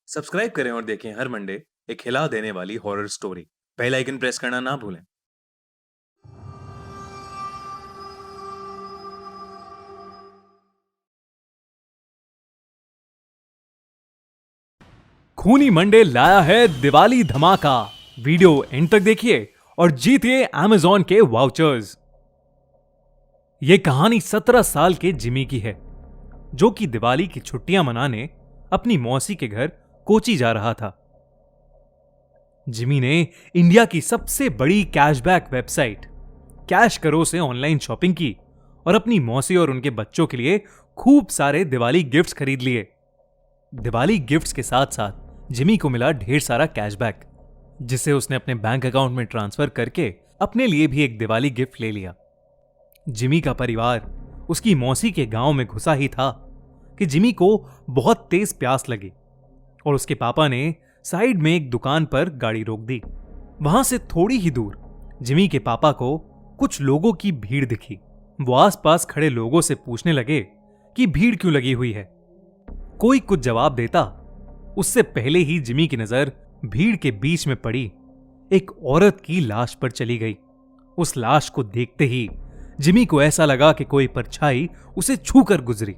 Subscribe करें और देखें हर मंडे एक हिला देने वाली horror story. Bell icon press करना ना भूलें। खूनी मंडे लाया है दिवाली धमाका। वीडियो एंड तक देखिए और जीतिए अमेज़न के वाउचर्स। यह कहानी 17 साल के जिमी की है, जो कि दिवाली की छुट्टियां मनाने अपनी मौसी के घर कोची जा रहा था। जिमी ने इंडिया की सबसे बड़ी कैशबैक वेबसाइट कैश करो से ऑनलाइन शॉपिंग की और अपनी मौसी और उनके बच्चों के लिए खूब सारे दिवाली गिफ्ट्स खरीद लिए। दिवाली गिफ्ट्स के साथ साथ जिमी को मिला ढेर सारा कैशबैक, जिसे उसने अपने बैंक अकाउंट में ट्रांसफर करके अपने लिए भी एक दिवाली गिफ्ट ले लिया। जिमी का परिवार उसकी मौसी के गांव में घुसा ही था कि जिमी को बहुत तेज प्यास लगी और उसके पापा ने साइड में एक दुकान पर गाड़ी रोक दी। वहां से थोड़ी ही दूर जिमी के पापा को कुछ लोगों की भीड़ दिखी। वो आसपास खड़े लोगों से पूछने लगे कि भीड़ क्यों लगी हुई है। कोई कुछ जवाब देता, उससे पहले ही जिमी की नजर भीड़ के बीच में पड़ी एक औरत की लाश पर चली गई। उस लाश को देखते ही जिमी को ऐसा लगा कि कोई परछाई उसे छूकर गुजरी।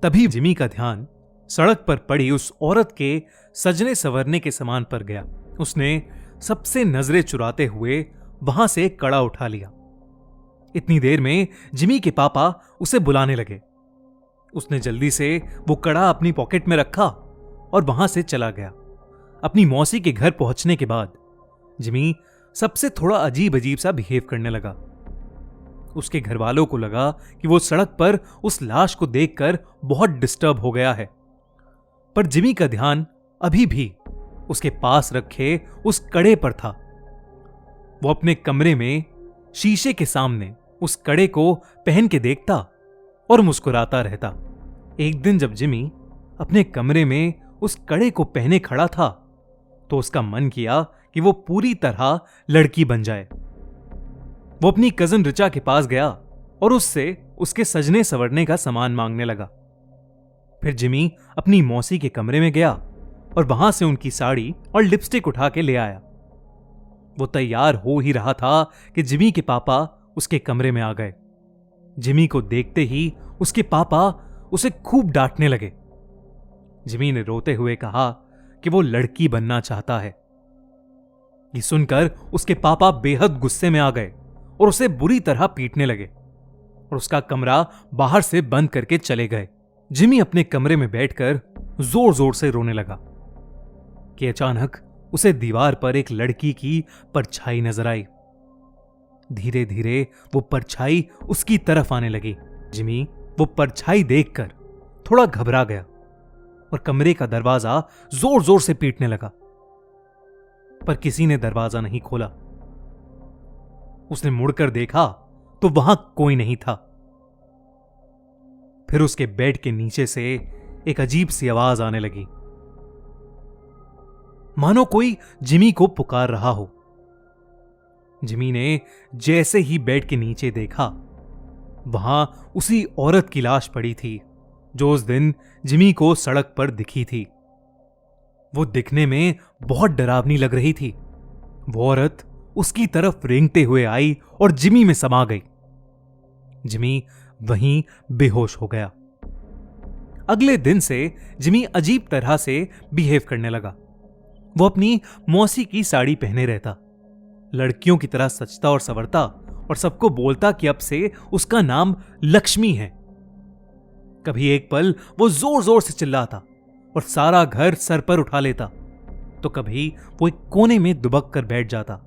तभी जिमी का ध्यान सड़क पर पड़ी उस औरत के सजने संवरने के सामान पर गया। उसने सबसे नजरें चुराते हुए वहां से एक कड़ा उठा लिया। इतनी देर में जिमी के पापा उसे बुलाने लगे। उसने जल्दी से वो कड़ा अपनी पॉकेट में रखा और वहां से चला गया। अपनी मौसी के घर पहुंचने के बाद जिमी सबसे थोड़ा अजीब अजीब सा बिहेव करने लगा। उसके घर वालों को लगा कि वो सड़क पर उस लाश को देखकर बहुत डिस्टर्ब हो गया है, पर जिमी का ध्यान अभी भी उसके पास रखे उस कड़े पर था। वो अपने कमरे में शीशे के सामने उस कड़े को पहन के देखता और मुस्कुराता रहता। एक दिन जब जिमी अपने कमरे में उस कड़े को पहने खड़ा था, तो उसका मन किया कि वो पूरी तरह लड़की बन जाए। वो अपनी कजन रिचा के पास गया और उससे उसके सजने संवरने का सामान मांगने लगा। फिर जिमी अपनी मौसी के कमरे में गया और वहां से उनकी साड़ी और लिपस्टिक उठा के ले आया। वो तैयार हो ही रहा था कि जिमी के पापा उसके कमरे में आ गए। जिमी को देखते ही उसके पापा उसे खूब डांटने लगे। जिमी ने रोते हुए कहा कि वो लड़की बनना चाहता है। ये सुनकर उसके पापा बेहद गुस्से में आ गए और उसे बुरी तरह पीटने लगे और उसका कमरा बाहर से बंद करके चले गए। जिमी अपने कमरे में बैठकर जोर जोर से रोने लगा कि अचानक उसे दीवार पर एक लड़की की परछाई नजर आई। धीरे धीरे वो परछाई उसकी तरफ आने लगी। जिमी वो परछाई देखकर थोड़ा घबरा गया और कमरे का दरवाजा जोर जोर से पीटने लगा, पर किसी ने दरवाजा नहीं खोला। उसने मुड़कर देखा तो वहां कोई नहीं था। फिर उसके बेड के नीचे से एक अजीब सी आवाज आने लगी, मानो कोई जिमी को पुकार रहा हो। जिमी ने जैसे ही बेड के नीचे देखा, वहां उसी औरत की लाश पड़ी थी जो उस दिन जिमी को सड़क पर दिखी थी। वो दिखने में बहुत डरावनी लग रही थी। वो औरत उसकी तरफ रेंगते हुए आई और जिमी में समा गई। जिमी वहीं बेहोश हो गया। अगले दिन से जिमी अजीब तरह से बिहेव करने लगा। वो अपनी मौसी की साड़ी पहने रहता, लड़कियों की तरह सजता और संवरता और सबको बोलता कि अब से उसका नाम लक्ष्मी है। कभी एक पल वो जोर जोर से चिल्लाता और सारा घर सर पर उठा लेता, तो कभी वो एक कोने में दुबक कर बैठ जाता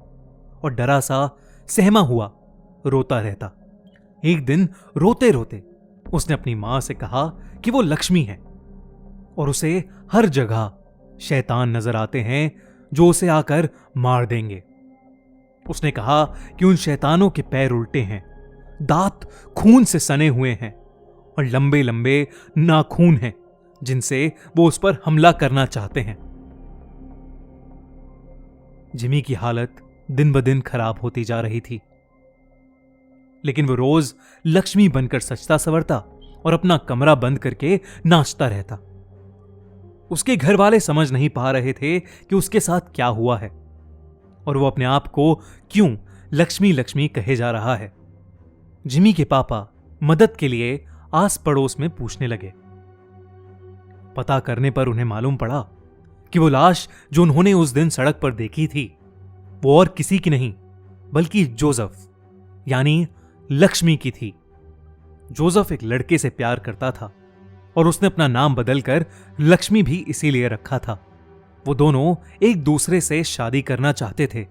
और डरा सा सहमा हुआ रोता रहता। एक दिन रोते रोते उसने अपनी मां से कहा कि वो लक्ष्मी है और उसे हर जगह शैतान नजर आते हैं जो उसे आकर मार देंगे। उसने कहा कि उन शैतानों के पैर उल्टे हैं, दांत खून से सने हुए हैं और लंबे लंबे नाखून हैं जिनसे वो उस पर हमला करना चाहते हैं। जिमी की हालत दिन ब दिन खराब होती जा रही थी, लेकिन वो रोज लक्ष्मी बनकर सजता संवरता और अपना कमरा बंद करके नाचता रहता। उसके घर वाले समझ नहीं पा रहे थे कि उसके साथ क्या हुआ है और वो अपने आप को क्यों लक्ष्मी लक्ष्मी कहे जा रहा है। जिमी के पापा मदद के लिए आस पड़ोस में पूछने लगे। पता करने पर उन्हें मालूम पड़ा कि वो लाश जो उन्होंने उस दिन सड़क पर देखी थी वो और किसी की नहीं बल्कि जोसेफ यानी लक्ष्मी की थी। जोसेफ एक लड़के से प्यार करता था और उसने अपना नाम बदलकर लक्ष्मी भी इसीलिए रखा था। वो दोनों एक दूसरे से शादी करना चाहते थे,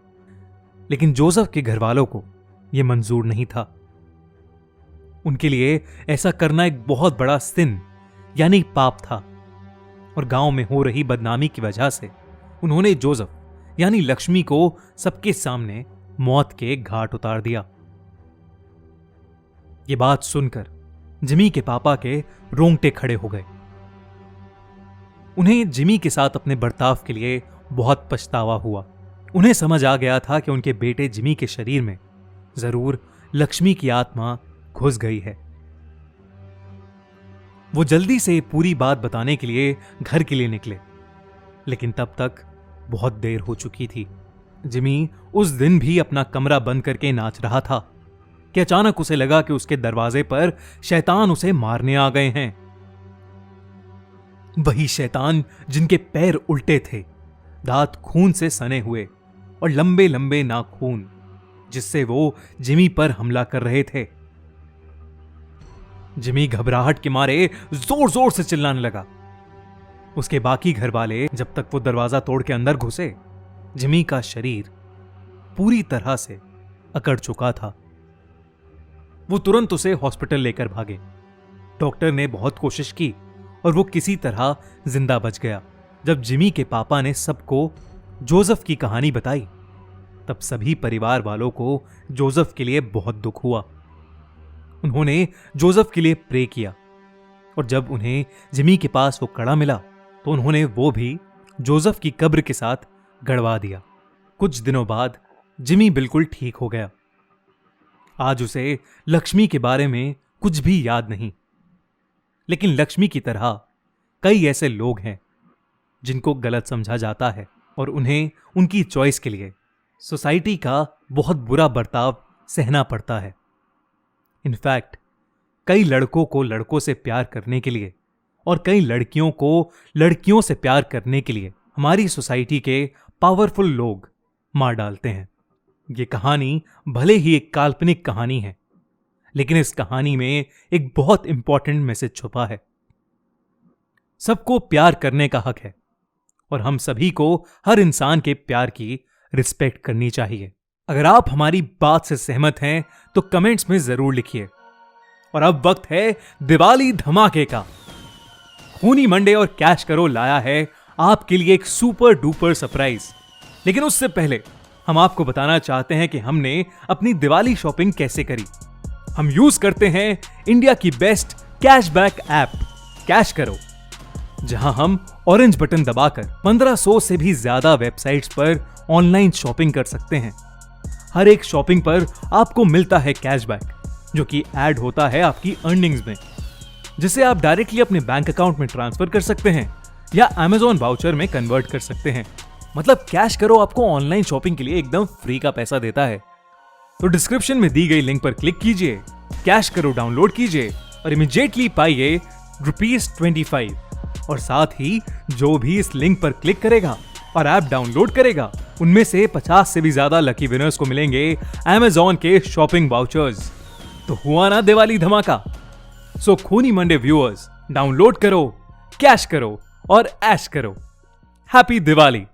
लेकिन जोसेफ के घर वालों को यह मंजूर नहीं था। उनके लिए ऐसा करना एक बहुत बड़ा सिन यानी पाप था और गांव में हो रही बदनामी की वजह से उन्होंने जोसेफ यानी लक्ष्मी को सबके सामने मौत के घाट उतार दिया। ये बात सुनकर जिमी के पापा के रोंगटे खड़े हो गए। उन्हें जिमी के साथ अपने बर्ताव के लिए बहुत पछतावा हुआ। उन्हें समझ आ गया था कि उनके बेटे जिमी के शरीर में जरूर लक्ष्मी की आत्मा घुस गई है। वो जल्दी से पूरी बात बताने के लिए घर के लिए निकले, लेकिन तब तक बहुत देर हो चुकी थी। जिमी उस दिन भी अपना कमरा बंद करके नाच रहा था कि अचानक उसे लगा कि उसके दरवाजे पर शैतान उसे मारने आ गए हैं। वही शैतान जिनके पैर उल्टे थे, दांत खून से सने हुए और लंबे लंबे नाखून, जिससे वो जिमी पर हमला कर रहे थे। जिमी घबराहट के मारे जोर जोर से चिल्लाने लगा। उसके बाकी घर वाले जब तक वो दरवाजा तोड़ के अंदर घुसे, जिमी का शरीर पूरी तरह से अकड़ चुका था। वो तुरंत उसे हॉस्पिटल लेकर भागे। डॉक्टर ने बहुत कोशिश की और वो किसी तरह जिंदा बच गया। जब जिमी के पापा ने सबको जोसेफ की कहानी बताई, तब सभी परिवार वालों को जोसेफ के लिए बहुत दुख हुआ। उन्होंने जोसेफ के लिए प्रे किया और जब उन्हें जिमी के पास वो कड़ा मिला तो उन्होंने वो भी जोसेफ की कब्र के साथ गड़वा दिया। कुछ दिनों बाद जिमी बिल्कुल ठीक हो गया। आज उसे लक्ष्मी के बारे में कुछ भी याद नहीं, लेकिन लक्ष्मी की तरह कई ऐसे लोग हैं जिनको गलत समझा जाता है और उन्हें उनकी चॉइस के लिए सोसाइटी का बहुत बुरा बर्ताव सहना पड़ता है। इनफैक्ट कई लड़कों को लड़कों से प्यार करने के लिए और कई लड़कियों को लड़कियों से प्यार करने के लिए हमारी सोसाइटी के पावरफुल लोग मार डालते हैं। ये कहानी भले ही एक काल्पनिक कहानी है, लेकिन इस कहानी में एक बहुत इंपॉर्टेंट मैसेज छुपा है। सबको प्यार करने का हक है और हम सभी को हर इंसान के प्यार की रिस्पेक्ट करनी चाहिए। अगर आप हमारी बात से सहमत हैं तो कमेंट्स में जरूर लिखिए। और अब वक्त है दिवाली धमाके का। खूनी मंडे और कैश करो लाया है आपके लिए एक सुपर डुपर सरप्राइज। लेकिन उससे पहले हम आपको बताना चाहते हैं कि हमने अपनी दिवाली शॉपिंग कैसे करी। हम यूज करते हैं इंडिया की बेस्ट कैशबैक ऐप कैश करो, जहां हम ऑरेंज बटन दबाकर 1500 से भी ज्यादा वेबसाइट्स पर ऑनलाइन शॉपिंग कर सकते हैं। हर एक शॉपिंग पर आपको मिलता है कैशबैक, जो कि ऐड होता है आपकी अर्निंग्स में, जिसे आप डायरेक्टली अपने बैंक अकाउंट में ट्रांसफर कर सकते हैं या अमेजॉन वाउचर में कन्वर्ट कर सकते हैं। मतलब कैश करो आपको ऑनलाइन शॉपिंग के लिए एकदम फ्री का पैसा देता है। तो डिस्क्रिप्शन में दी गई लिंक पर क्लिक कीजिए, कैश करो डाउनलोड कीजिए और इमीडिएटली पाइए ₹25। और साथ ही जो भी इस लिंक पर क्लिक करेगा और ऐप डाउनलोड करेगा, उनमें से 50 से भी ज्यादा लकी विनर्स को मिलेंगे अमेजॉन के शॉपिंग वाउचर्स। तो हुआ ना दिवाली धमाका। सो खूनी मंडे व्यूअर्स, डाउनलोड करो, कैश करो और ऐश करो। हैप्पी दिवाली।